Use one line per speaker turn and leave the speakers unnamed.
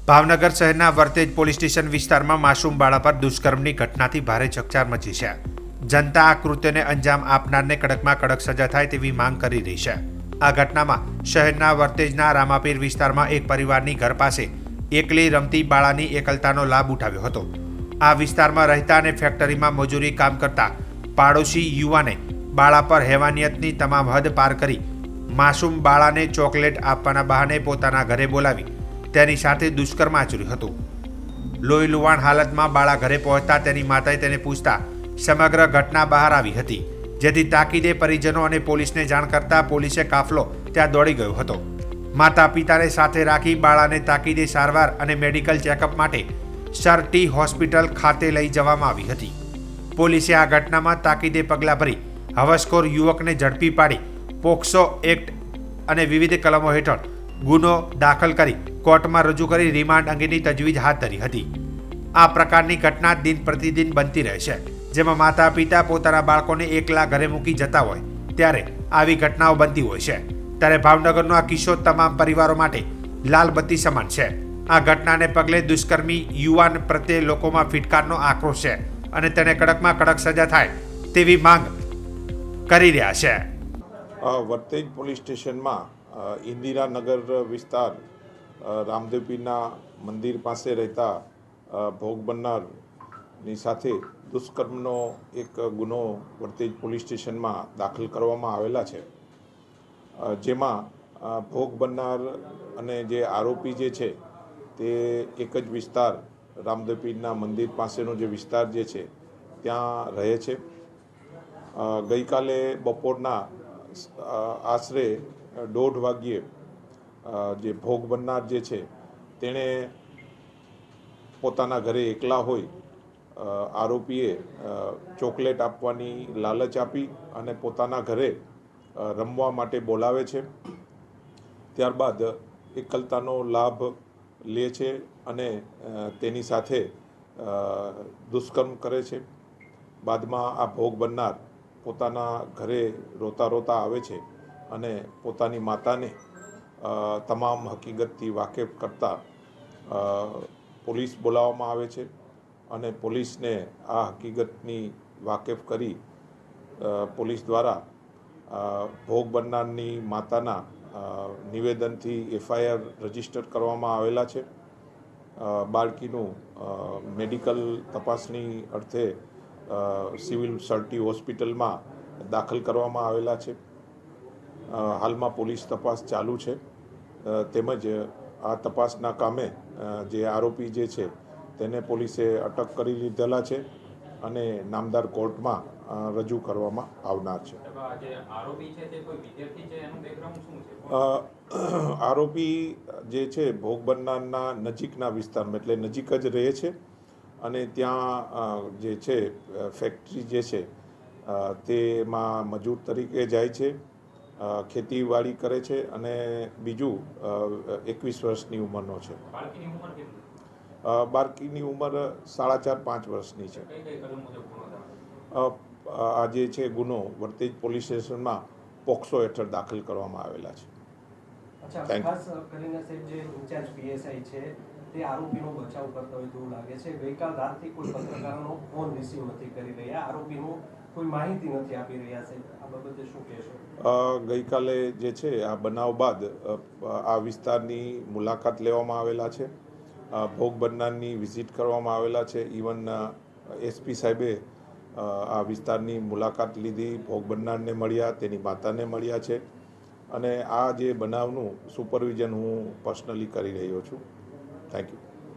ભાવનગર શહેરના Vartej police station વિસ્તારમાં માસૂમ બાળા પર દુષ્કર્મની ઘટનાથી ભારે ચકચાર મચી છે। જનતા આ કૃત્યને અંજામ આપનારને કડકમાં કડક સજા થાય તેવી માંગ કરી રહી છે। આ ઘટનામાં શહેરના વર્તેજના રામાપીર વિસ્તારમાં એક પરિવારની ઘર પાસે એકલી રમતી બાળાની એકલતાનો લાભ ઉઠાવ્યો હતો। આ વિસ્તારમાં રહેતા અને ફેક્ટરીમાં મજૂરી કામ કરતા પાડોશી યુવાને બાળા પર હેવાનિયતની તમામ હદ પાર કરી માસૂમ બાળાને ચોકલેટ આપવાના બહાને પોતાના ઘરે બોલાવી તેની સાથે દુષ્કર્મ આચર્યું હતું। લોહી લુહાણ હાલતમાં બાળા ઘરે પહોંચતા તેની માતાએ તેને પૂછતા સમગ્ર ઘટના બહાર આવી હતી, જેથી તાકીદે પરિજનો અને પોલીસને જાણ કરતા પોલીસે કાફલો ત્યાં દોડી ગયો હતો। માતા પિતાને સાથે રાખી બાળાને તાકીદે સારવાર અને મેડિકલ ચેકઅપ માટે સરટી હોસ્પિટલ ખાતે લઈ જવામાં આવી હતી। પોલીસે આ ઘટનામાં તાકીદે પગલાં ભરી હવસખોર યુવકને ઝડપી પાડી પોક્સો એક્ટ અને વિવિધ કલમો હેઠળ ગુનો દાખલ કરી કોર્ટમાં રજૂ કરી રિમાન્ડ અંગેની તજવીજ હાથ ધરી હતી। આ પ્રકારની ઘટના દિન પ્રતિદિન બનતી રહે છે, જેમાં માતા પિતા પોતાના બાળકોને એકલા ઘરે મૂકી જતા હોય ત્યારે આવી ઘટનાઓ બનતી હોય છે। ત્યારે ભાવનગરનો આ કિસ્સો તમામ પરિવારો માટે લાલ બત્તી સમાન છે। આ ઘટનાને પગલે દુષ્કર્મી યુવાન પ્રત્યે લોકોમાં ફિટકારનો આક્રોશ છે અને તેને કડકમાં કડક સજા થાય તેવી માંગ કરી રહ્યા છે।
વર્તેજ પોલીસ સ્ટેશનમાં ઇન્દિરાનગર વિસ્તાર રામદેવપીરના મંદિર પાસે રહેતા ભોગ બનનારની સાથે દુષ્કર્મનો એક ગુનો વર્તેજ પોલીસ સ્ટેશનમાં દાખલ કરવામાં આવેલા છે, જેમાં ભોગ બનનાર અને જે આરોપી જે છે તે એક જ વિસ્તાર રામદેવપીરના મંદિર પાસેનો જે વિસ્તાર જે છે ત્યાં રહે છે। ગઈકાલે બપોરના આશરે 1:30 વાગ્યે જે ભોગ બનનાર જે છે તેણે પોતાના ઘરે એકલા હોય આરોપીએ ચોકલેટ આપવાની લાલચ આપી અને પોતાના ઘરે રમવા માટે બોલાવે છે। ત્યારબાદ એકલતાનો લાભ લે છે અને તેની સાથે દુષ્કર્મ કરે છે। બાદમાં આ ભોગ બનનાર પોતાના ઘરે રોતા રોતા આવે છે અને પોતાની માતાને તમામ હકીકતથી વાકેફ કરતા પોલીસ બોલાવવામાં આવે છે અને પોલીસને આ હકીકતની વાકેફ કરી પોલીસ દ્વારા ભોગ બનનારની માતાના નિવેદનથી FIR રજીસ્ટર કરવામાં આવેલા છે। બાળકીનું મેડિકલ તપાસની અર્થે સિવિલ સરટી હોસ્પિટલમાં દાખલ કરવામાં આવેલા છે। હાલમાં પોલીસ તપાસ ચાલુ છે, તેમજ આ તપાસના કામે જે આરોપી જે છે તેને પોલીસે અટક કરી લીધેલા છે અને નામદાર કોર્ટમાં રજૂ કરવામાં આવનાર છે। આરોપી જે છે ભોગ બનનારના નજીકના વિસ્તારમાં એટલે નજીક જ રહે છે અને ત્યાં જે છે ફેક્ટરી જે છે તેમાં મજૂર તરીકે જાય છે, ખેતીવાડી કરે છે અને બીજું 21 વર્ષની ઉંમરનો છે। બાળકીની ઉંમર 4.5-5 વર્ષની છે। આ જે છે ગુનો વર્તેજ પોલીસ સ્ટેશનમાં પોક્સો હેઠળ દાખલ કરવામાં આવેલા છે।
ખાસ કરીને જે ઇન્ચાર્જ PSI છે તે આરોપીનો બચાવ કરતા હોય તેવું લાગે છે। ગઈકાલ રાતથી કોઈ પત્રકારોનો ફોન રિસીવ નથી કરી રહ્યા, આરોપીનું કોઈ માહિતી નથી આપી રહ્યા છે, આ બાબતે શું કહેશો?
ગઈકાલે જે છે આ બનાવ બાદ આ વિસ્તારની મુલાકાત લેવામાં આવેલા છે, ભોગ બનનારની વિઝિટ કરવામાં આવેલા છે। ઇવન SP સાહેબે આ વિસ્તારની મુલાકાત લીધી, ભોગ બનનારને મળ્યા, તેની માતાને મળ્યા છે અને આ જે બનાવનું સુપરવિઝન હું પર્સનલી કરી રહ્યો છું। Thank you.